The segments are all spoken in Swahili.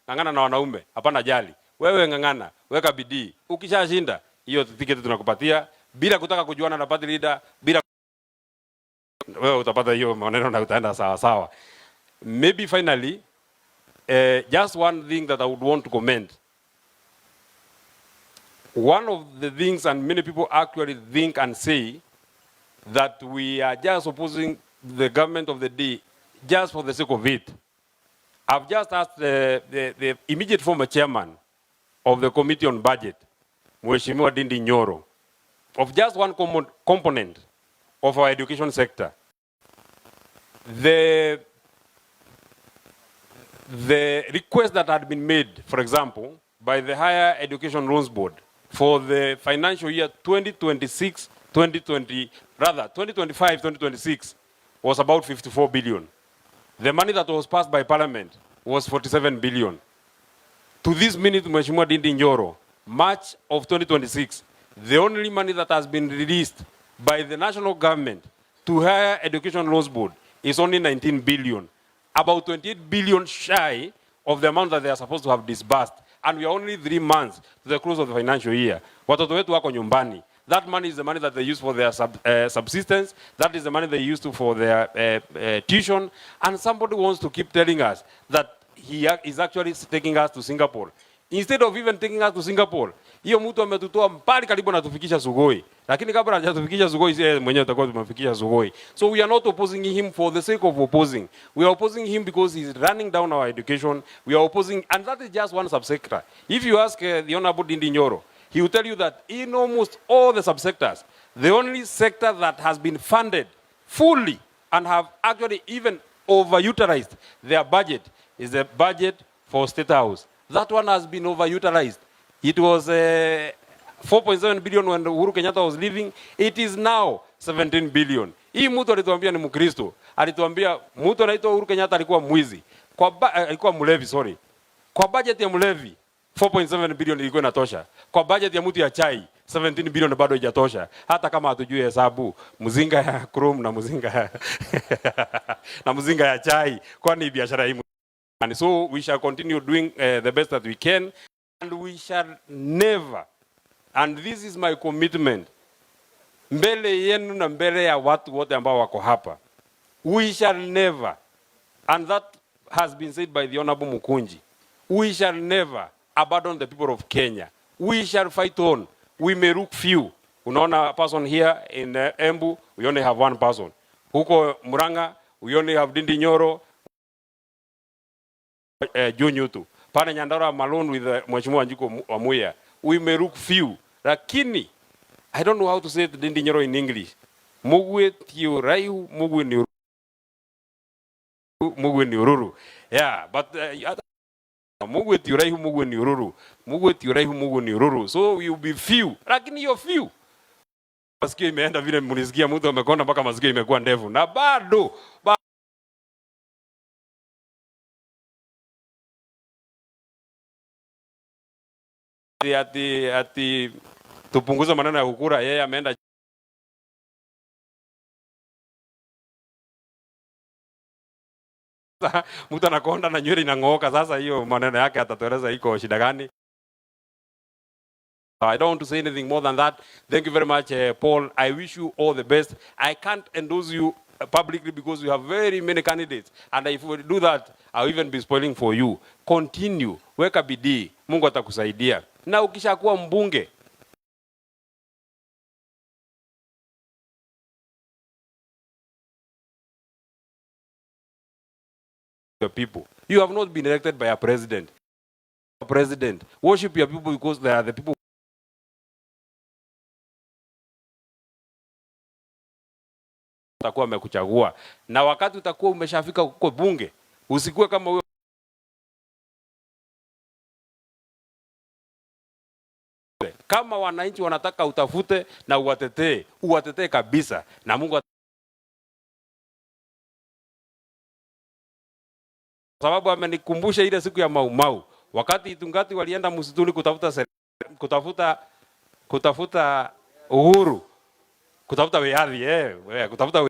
ngangana na wanaume, hapana jali. Wewe ngangana, weka bidii. Ukishashinda, hiyo tiketi tunakupatia bila kutaka kujuana na party leader, bila wewe utapata hiyo maneno na utaenda sawa sawa. Maybe finally, just one thing that I would want to comment. One of the things, and many people actually think and say, that we are just opposing the government of the day just for the sake of it. I've just asked the immediate former chairman of the Committee on Budget, Mheshimiwa Ndidi Nyoro, of just one component of our education sector. The request that had been made, for example, by the Higher Education Loans Board for the financial year 2025-2026 was about 54 billion. The money that was passed by Parliament was 47 billion. To this minute, Mheshimiwa Ndidi Nyoro, March of 2026, the only money that has been released by the national government to Higher Education Loans Board is only 19 billion. About 28 billion shy of the amount that they are supposed to have disbursed. And we are only 3 months to the close of the financial year. Watoto wetu wako nyumbani. That money is the money that they use for their subsistence. That is the money they use for their tuition. And somebody wants to keep telling us that he is actually taking us to Singapore. Instead of even taking us to Singapore, hiyo mtu ametutoa mbali karibu na tufikisha Sugoi. Lakini kabla hajatufikisha Sugoi, sisi mwenyewe tutakuwa tumefikisha Sugoi. So we are not opposing him for the sake of opposing. We are opposing him because he is running down our education. We are opposing, and that is just one subsector. If you ask the Honorable Ndidi Nyoro, he will tell you that in almost all the subsectors, the only sector that has been funded fully and have actually even overutilized their budget is the budget for State House. That one has been overutilized. It was 4.7 billion when Uhuru Kenyatta was leaving. It is now 17 billion. Hii mtu alituambia ni Mkristo. Alituambia mtu anaitwa Uhuru Kenyatta alikuwa mwizi. Alikuwa mlevi, sorry. Kwa budget ya mlevi 4.7 billion ilikuwa inatosha. Kwa budget ya mtu ya chai 17 billion bado haijatosha. Hata kama hatujui hesabu, mzinga ya Chrome na mzinga ya na mzinga ya chai, kwani biashara hii. And so we shall continue doing the best that we can, and we shall never, and this is my commitment, mbele yenu na mbele ya watu wote ambao wako hapa, we shall never, and that has been said by the Honorable Mukunji, we shall never abandon the people of Kenya. We shall fight on. We may look few. Unaona person here in Embu, we only have one person. Huko Muranga, we only have Ndidi Nyoro, Junyutu. Pane Nyandarua Malone with Mheshimiwa Njiko Wamuya. We may look few. Lakini, I don't know how to say Ndidi Nyoro in English. Mugwe tiuraihu, mugwe ni ururu. Yeah, but mugwe tiuraihu, mugwe ni ururu. Mugwe tiuraihu, mugwe ni ururu. So we will be few. Lakini yo few. Masikio imeenda vile mlisikia mtu amekonda mpaka masikio imekuwa ndefu. Na bado ati tupunguze maneno ya kukura, yeye ameenda mtu anakonda na nywele inangooka. Sasa hiyo maneno yake atatueleza iko shida gani? I don't want to say anything more than that. Thank you very much, Paul. I wish you all the best. I can't endorse you publicly because we have very many candidates, and if we do that, I'll even be spoiling for you. Continue, weka bidii, Mungu atakusaidia. Na ukishakuwa mbunge, the people. You have not been elected by a president. Worship your people because they are the people. Utakuwa amekuchagua. Na wakati utakuwa umeshafika huko bunge, usikue kama huyo. Kama wananchi wanataka utafute na uwatetee kabisa, na Mungu sababu amenikumbusha ile siku ya Mau. Wakati Itungati walienda msituni kutafuta uhuru, kutafuta wehadhi, kutafuta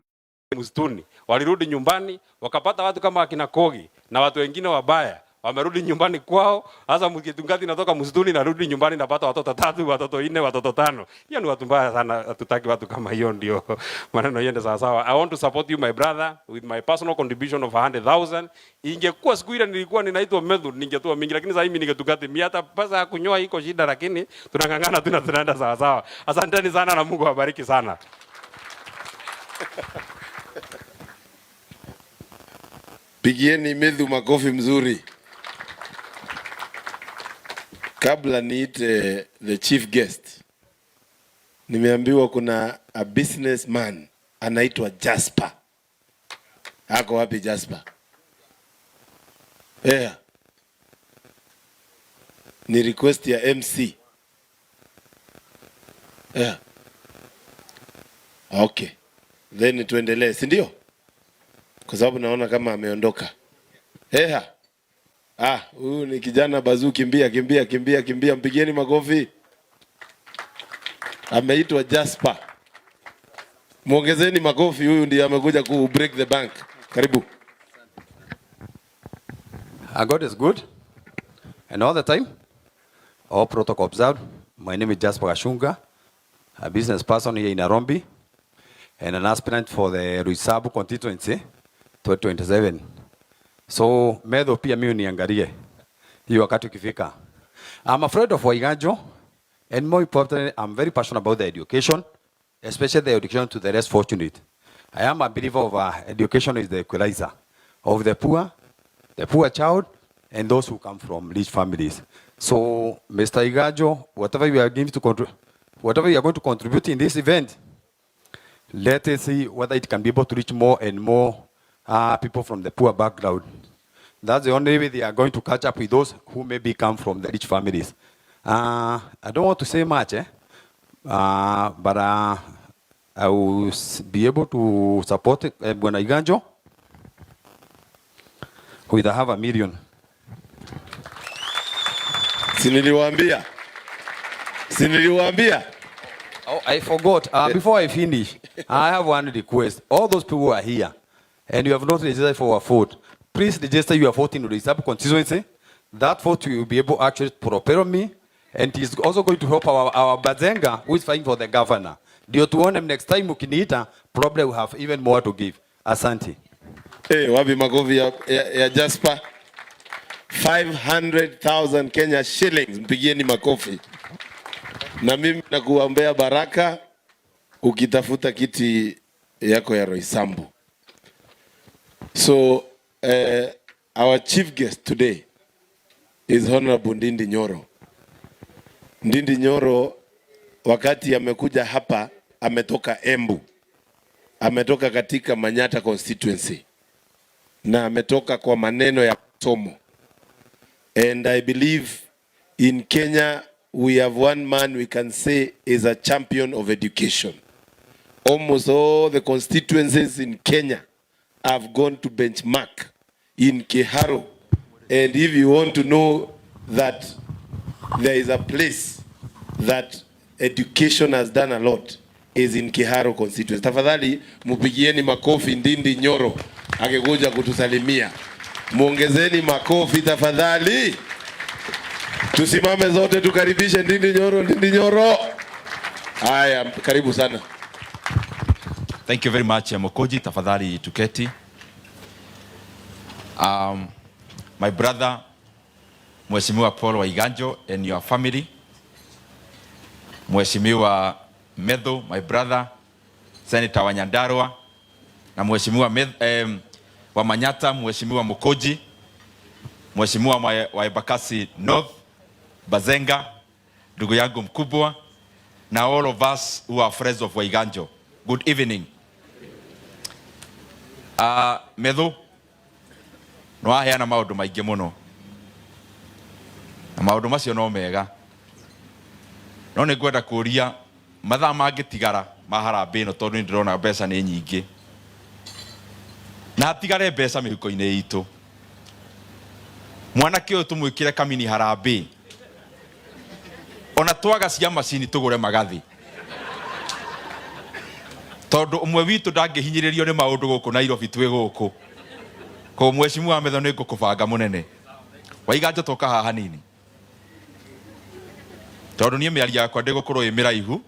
msituni. Walirudi nyumbani, wakapata watu kama akina Kogi na watu wengine wabaya, wamerudi nyumbani kwao. Sasa mkitungati natoka msituni narudi nyumbani napata watoto 3, watoto 4, watoto 5. Hiyo ni watu mbaya sana, hatutaki watu kama hiyo, ndio maneno yende sawa sawa. I want to support you my brother with my personal contribution of 100,000. Ingekuwa siku ile nilikuwa ninaitwa method ningetoa mingi, lakini sasa hivi ningetungati mimi hata pesa ya kunyoa iko shida, lakini tunangangana tunaenda sawa sawa. Asanteni sana na Mungu awabariki sana. Pigieni Medhu makofi mzuri. Kabla niite the chief guest, nimeambiwa kuna a businessman anaitwa Jasper. Ako wapi Jasper? Ni request ya MC. Okay. Then tuendelee, si ndio? Kwa sababu naona kama ameondoka. Huyu ni kijana bazuu, kimbia, mpigieni makofi. Ameitwa Jasper. Muongezeni makofi, huyu ndiye amekuja ku break the bank. Karibu. God is good. And all the time, all protocol observed. My name is Jasper Ashunga, a business person here in Nairobi, and an aspirant for the Ruiru constituency 2027. So, Medho pia mimi niangalie hiyo wakati ukifika. I'm afraid of Waiganjo, and more importantly, I'm very passionate about the education, especially the education to the less fortunate. I am a believer of education is the equalizer of the poor child, and those who come from rich families. So, Mr. Iganjo, whatever you are going to contribute in this event, let us see whether it can be able to reach more and more people from the poor background. That's the only way they are going to catch up with those who maybe come from the rich families. I don't want to say much, but I will be able to support Bwana Iganjo with $500,000 million. Siniliwaambia. Oh, I forgot. Before I finish, I have one request. All those people who are here, and you have not registered for a vote, please register your vote in the Ruiru constituency. That vote will be able actually to propel me, and it is also going to help our Bazenga who is fighting for the governor. Dio tuone next time ukiniita, probably will have even more to give. Asante. Wapi makofi ya Jasper? 500,000 Kenya shillings. Mpigieni makofi. Na mimi nakuombea baraka ukitafuta kiti yako ya Roysambu. So, our chief guest today is Honorable Ndidi Nyoro. Ndidi Nyoro wakati amekuja hapa ametoka Embu. Ametoka katika Manyata constituency. Na ametoka kwa maneno ya somo. And I believe in Kenya we have one man we can say is a champion of education. Almost all the constituencies in Kenya have gone to benchmark in Kiharo. And if you want to know that there is a place that education has done a lot, is in Kiharo constituency. Tafadhali mupigieni makofi Ndidi Nyoro akikuja kutusalimia. Muongezeni makofi tafadhali. Tusimame zote tukaribishe Ndidi Nyoro. Ndidi Nyoro. Haya, karibu sana. Thank you very much, Mokoji. Tafadhali tuketi. My brother, Mheshimiwa Paul Waiganjo and your family. Mheshimiwa Medho, my brother, Senator Wanyandarua, na Mheshimiwa wa Manyata, Mheshimiwa Mokoji, Mheshimiwa wa Embakasi North, Bazenga, ndugu yangu mkubwa, na all of us who are friends of Waiganjo. Good evening. Medho, no aheana maundu maingi muno. Na maundu macio no mega. No nĩ ngwenda kũria mathaa mangĩtigara maharambĩ no tondũ nĩndĩrona mbeca nĩ nyingĩ. Na hatigare mbeca mĩhuko-inĩ itũ. Mwanake ũyũ tũmwĩkĩre kamini harambĩ. Ona twaga cia macini tũgũre magathi. Tondũ ũmwe witũ ndangĩhinyĩrĩrio nĩ maũndũ gũkũ Nairobi twĩ gũkũ. Kwa Mheshimiwa Medho nĩ ngũkũbanga mũnene. Waiganjo toka haha nini tondu nie miaria yakwa ndigukorwo imiraihu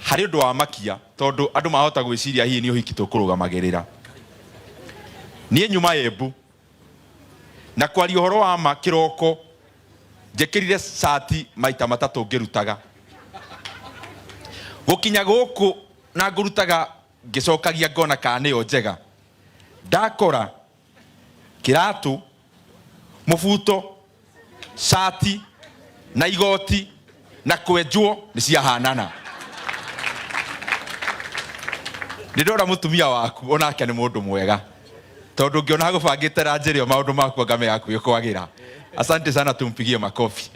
hari undu wa makia tondu andu mahota gwiciria hihi ni uhiki tukurugamagerera nie nyuma Embu na kwari uhoro wa ma kiroko njekirire shati maita matatu ngirutaga gukinya guku na ngurutaga ngicokagia ngona kana yo njega ndakora kiratu mubuto shati na igoti na kwenjwo ni cia hanana ndora mutumia waku onake ni mundu mwega tondu ngiona gubangite ranjirio maundu makwa ngame yaku ikwagira. Asante sana, tumpigie makofi.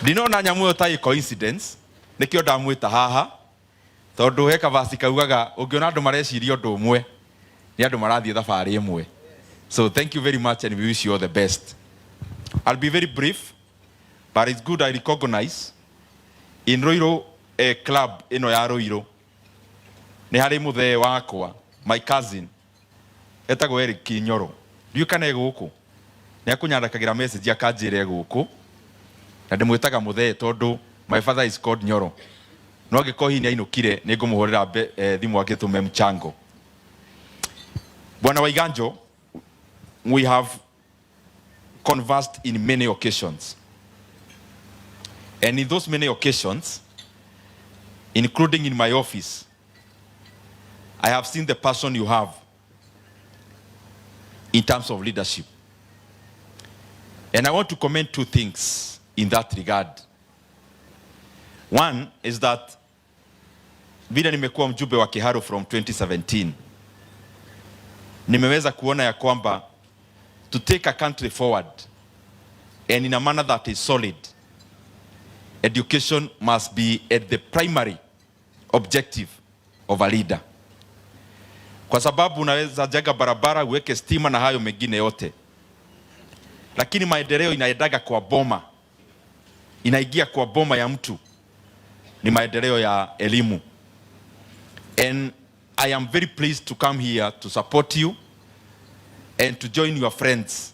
Ndinona nyamu yo tai coincidence nikio ndamwita haha tondu heka vasi kaugaga ungiona andu mareciria undu umwe ni andu marathie thabari imwe. So thank you very much and we wish you all the best. I'll be very brief, but it's good I recognize in Ruiru Club ino ya Ruiru ni hari muthe wakwa, my cousin etagwo Ndidi Nyoro. Ndiu kana guku ni akunyandakagira message akanjire guku na ndimwitaga muthe tondu my father is called Nyoro. No agikohi ni ainukire ni ngumuhurira thimu agitume mchango. Bwana Waiganjo, we have conversed in many occasions. And in those many occasions, including in my office, I have seen the passion you have in terms of leadership. And I want to comment two things in that regard. One is that vile nimekuwa mjumbe wa Kiharu from 2017, nimeweza kuona ya kwamba to take a country forward and in a manner that is solid, education must be at the primary objective of a leader. Kwa sababu unaweza jenga barabara, uweke stima na hayo mengine yote, lakini maendeleo inaendaga kwa boma, inaingia kwa boma ya mtu, ni maendeleo ya elimu. And I am very pleased to come here to support you and to join your friends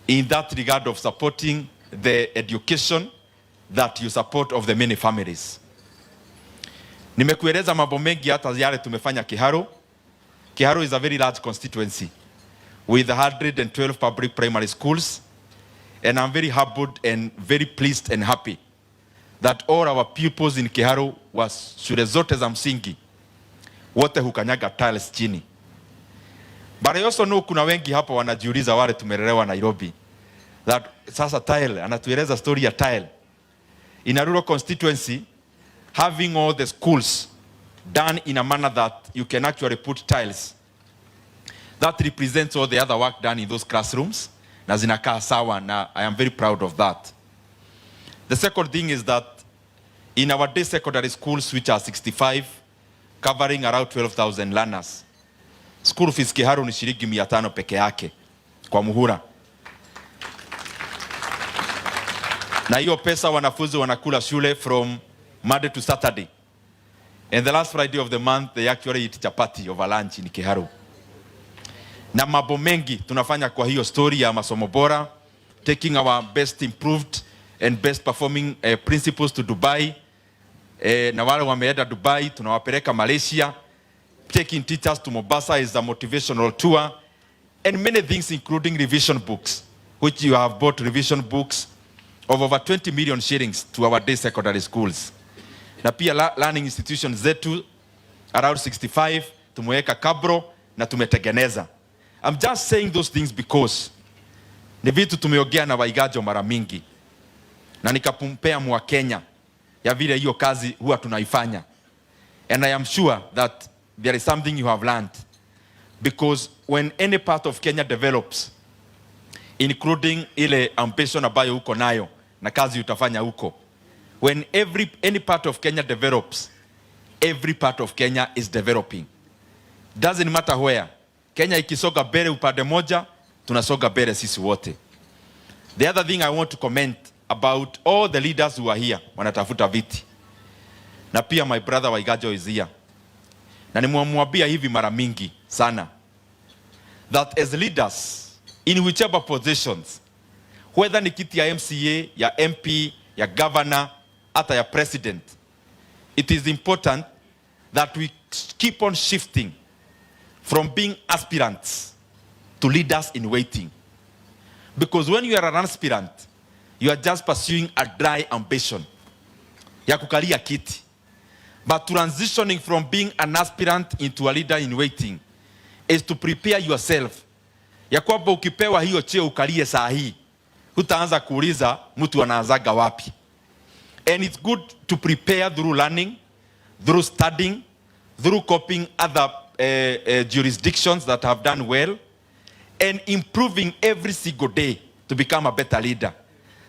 in that regard of supporting the education that you support of the many families. Nimekueleza mambo mengi hata yale tumefanya Kiharu. Kiharu is a very large constituency with 112 public primary schools, and I'm very humbled and very pleased and happy that all our pupils in Kiharu was shule zote za msingi wote hukanyaga tiles chini. But I also know kuna wengi hapa wanajiuliza, wale tumelelewa Nairobi, that sasa tile, anatueleza story ya tile in a rural constituency, having all the schools done in a manner that you can actually put tiles. That represents all the other work done in those classrooms. Na zinakaa sawa, na I am very proud of that. The second thing is that in our day secondary schools, which are 65, covering around 12,000 learners, school fees Kiharu ni shilingi 500 peke yake kwa muhula. Na hiyo pesa wanafunzi wanakula shule from Monday to Saturday. And the last Friday of the month, they actually eat chapati over lunch in Kiharu. Na mambo mengi tunafanya kwa hiyo story ya masomo bora, taking our best improved and best performing principles to Dubai. Na wale wameenda Dubai tunawapeleka Malaysia. Taking teachers to Mombasa is a motivational tour, and many things including revision books, which you have bought revision books of over 20 million shillings to our day secondary schools. Na pia learning institutions zetu around 65 tumeweka kabro na tumetengeneza. I'm just saying those things because ni vitu tumeongea na Waiganjo mara mingi na nikapumpea mwa Kenya ya vile hiyo kazi huwa tunaifanya. And I am sure that there is something you have learned, because when any part of Kenya develops, including ile ambition ambayo uko nayo na kazi utafanya huko, when any part of Kenya develops, every part of Kenya is developing. Doesn't matter where. Kenya ikisoga mbele upande moja, tunasoga mbele sisi wote. The other thing I want to comment about all the leaders who are here, wanatafuta viti. Na pia my brother Waiganjo is here. Na nimemwambia hivi mara mingi sana that as leaders in whichever positions, whether ni kiti ya MCA, ya MP, ya governor, hata ya president, it is important that we keep on shifting from being aspirants to leaders in waiting. Because when you are an aspirant, you are just pursuing a dry ambition ya kukalia kiti. But transitioning from being an aspirant into a leader in waiting is to prepare yourself ya kwamba ukipewa hiyo cheo ukalie saa hii, hutaanza kuuliza mtu anaanzaga wapi. And it's good to prepare through learning, through studying, through copying other jurisdictions that have done well, and improving every single day to become a better leader,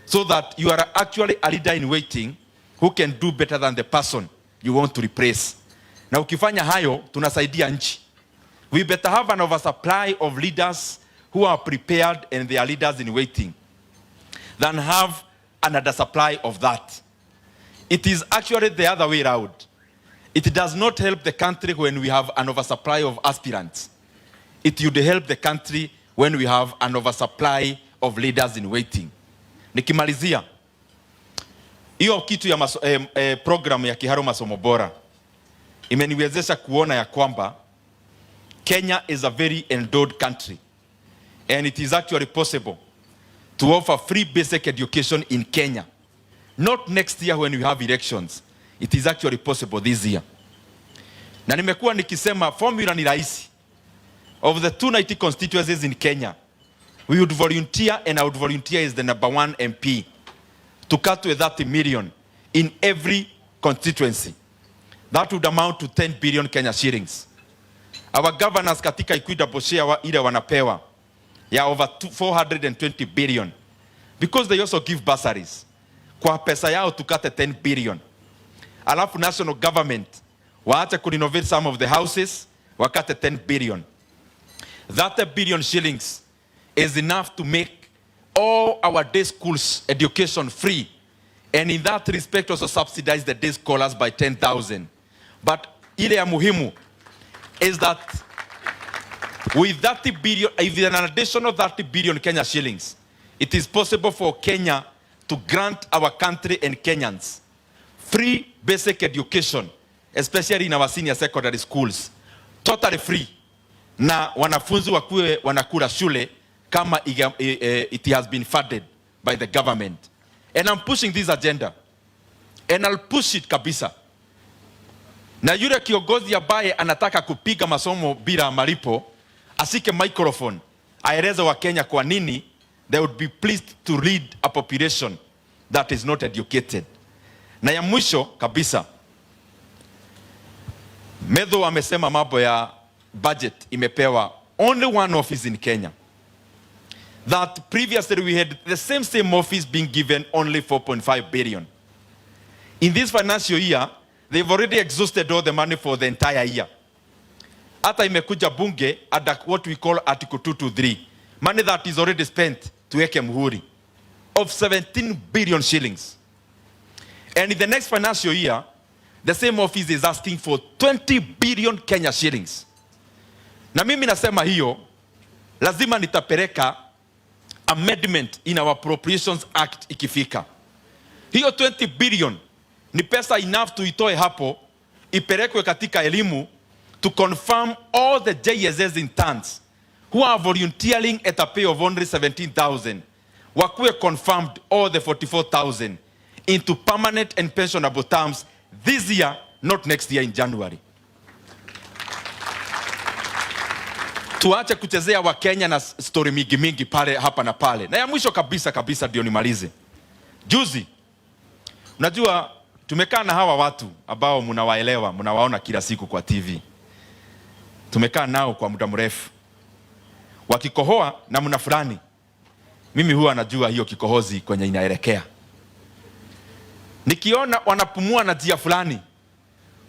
so that you are actually a leader in waiting who can do better than the person you want to replace. Na ukifanya hayo, tunasaidia nchi. We better have an oversupply of leaders who are prepared and they are leaders in waiting than have an undersupply of that. It is actually the other way around. It does not help the country when we have an oversupply of aspirants. It would help the country when we have an oversupply of leaders in waiting. Nikimalizia, hiyo kitu ya program ya Kiharu Masomo Bora imeniwezesha kuona ya kwamba Kenya is a very endowed country, and it is actually possible to offer free basic education in Kenya. Not next year when we have elections. It is actually possible this year. Na nimekuwa nikisema formula ni rahisi. Of the 290 constituencies in Kenya, we would volunteer, and I would volunteer as the #1 MP to cut to 30 million in every constituency. That would amount to 10 billion Kenya shillings. Our governors katika equitable share ile wanapewa ya over 420 billion, because they also give bursaries. Kwa pesa yao tukate 10 billion. Alafu national government waache kurenovate some of the houses, wakate 10 billion. That billion shillings is enough to make all our day schools education free, and in that respect also subsidize the day scholars by 10,000. But ile ya muhimu is that with 30 billion, if an additional 30 billion Kenya shillings, it is possible for Kenya to grant our country and Kenyans free basic education, especially in our senior secondary schools, totally free. Na wanafunzi wakuwe wanakula shule kama it has been funded by the government. And I'm pushing this agenda, and I'll push it kabisa. Na yule kiongozi ambaye anataka kupiga masomo bila malipo asike microphone aeleze wa Kenya kwa nini they would be pleased to lead a population that is not educated. Na ya mwisho kabisa, Medho amesema mambo ya budget imepewa only one office in Kenya. That previously we had the same office being given only 4.5 billion. In this financial year, they've already exhausted all the money for the entire year. Hata imekuja bunge at what we call Article 223, money that is already spent to eke muhuri of 17 billion shillings. And in the next financial year, the same office is asking for 20 billion Kenya shillings. Na mimi nasema hiyo, lazima nitapeleka amendment in our Appropriations Act ikifika. Hiyo 20 billion ni pesa enough to itoe hapo, ipelekwe katika elimu to confirm all the JSS interns who are volunteering at a pay of only 17,000. Wakuwe confirmed all the 44,000 into permanent and pensionable terms this year, not next year in January. Tuache kuchezea wa Kenya na story mingi pale hapa na pale. Na ya mwisho kabisa ndio nimalize. Juzi, unajua tumekaa na hawa watu ambao mnawaelewa, mnawaona kila siku kwa TV. Tumekaa nao kwa muda mrefu. Wakikohoa na mna fulani, mimi huwa najua hiyo kikohozi kwenye inaelekea. Nikiona wanapumua na njia fulani,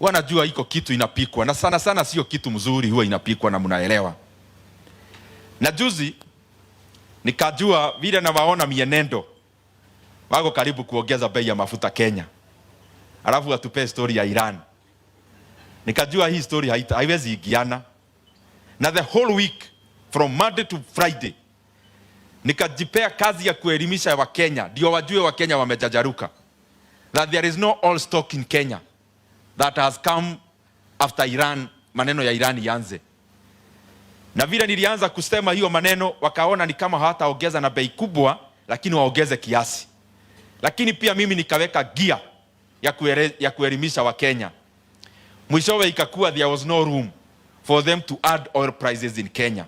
wanajua iko kitu inapikwa, na sana sio kitu mzuri, huwa inapikwa na mnaelewa. Na juzi nikajua vile na waona mienendo wako karibu kuongeza bei ya mafuta Kenya. Alafu atupe story ya Iran. Nikajua hii story haiwezi igiana. Na the whole week from Monday to Friday. Nikajipea kazi ya kuelimisha wa Kenya, ndio wajue wa Kenya wamejajaruka, that there is no all stock in Kenya that has come after Iran, maneno ya Iran yanze. Na vile nilianza kusema hiyo maneno, wakaona ni kama hawataongeza na bei kubwa, lakini waongeze kiasi. Lakini pia mimi nikaweka gia ya kuelimisha wa Kenya. Mwishowe ikakuwa there was no room for them to add oil prices in Kenya.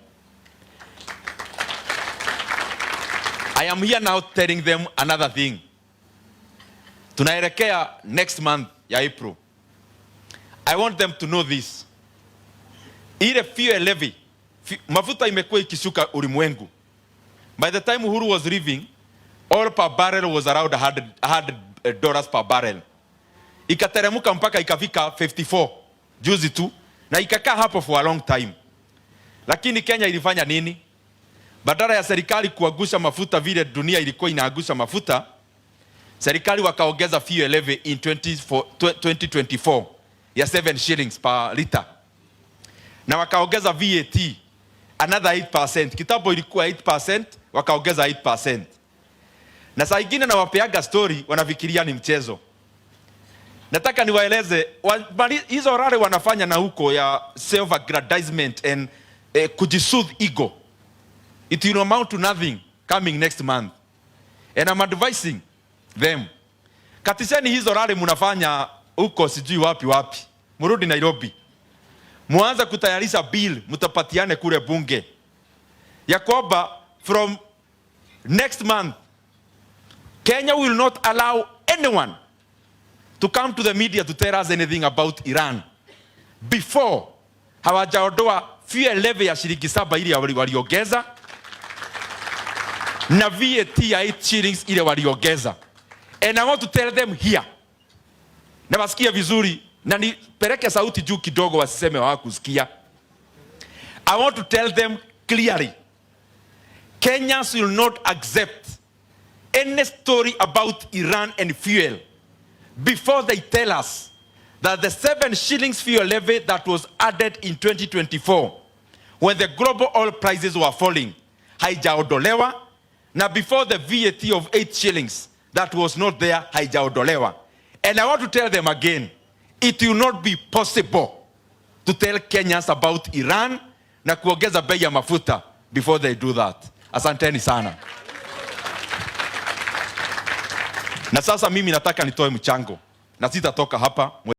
I am here now telling them another thing. Tunaelekea next month ya April. I want them to know this. Ile fuel levy, mafuta imekuwa ikishuka ulimwengu. By the time Uhuru was leaving, oil per barrel was around $100 per barrel. Ikateremuka mpaka ikafika 54 juzi tu, na ikakaa hapo for a long time. Lakini Kenya ilifanya nini? Badala ya serikali kuagusha mafuta vile dunia ilikuwa inaagusha mafuta, serikali wakaongeza fuel levy in 2024 ya 7 shillings per liter. Na wakaongeza VAT another 8%. Kitambo ilikuwa 8%, wakaongeza 8%. Na saa ingine na wapeaga story wanafikiria ni mchezo. Nataka niwaeleze hizo rare wanafanya na huko ya self aggrandizement and kujisoothe ego. It will amount to nothing coming next month. And I'm advising them, katisheni hizo rare munafanya huko sijui wapi. Murudi Nairobi. Muanza kutayarisha bill mutapatiane kule bunge. Ya kwamba from next month, Kenya will not allow anyone to come to the media to tell us anything about Iran before hawajaondoa fuel levy ya shilingi 7 ile waliongeza na VAT ya 8 shillings ile waliongeza. And I want to tell them here, na wasikia vizuri na nipeleke sauti juu kidogo wasiseme hawakusikia. I want to tell them clearly, Kenyans will not accept any story about Iran and fuel before they tell us that the 7 shillings fuel levy that was added in 2024 when the global oil prices were falling haijaondolewa, na before the VAT of 8 shillings that was not there haijaondolewa. And I want to tell them again, it will not be possible to tell Kenyans about Iran na kuongeza bei ya mafuta before they do that. Asanteni sana. Na sasa mimi nataka nitoe mchango na sitatoka hapa.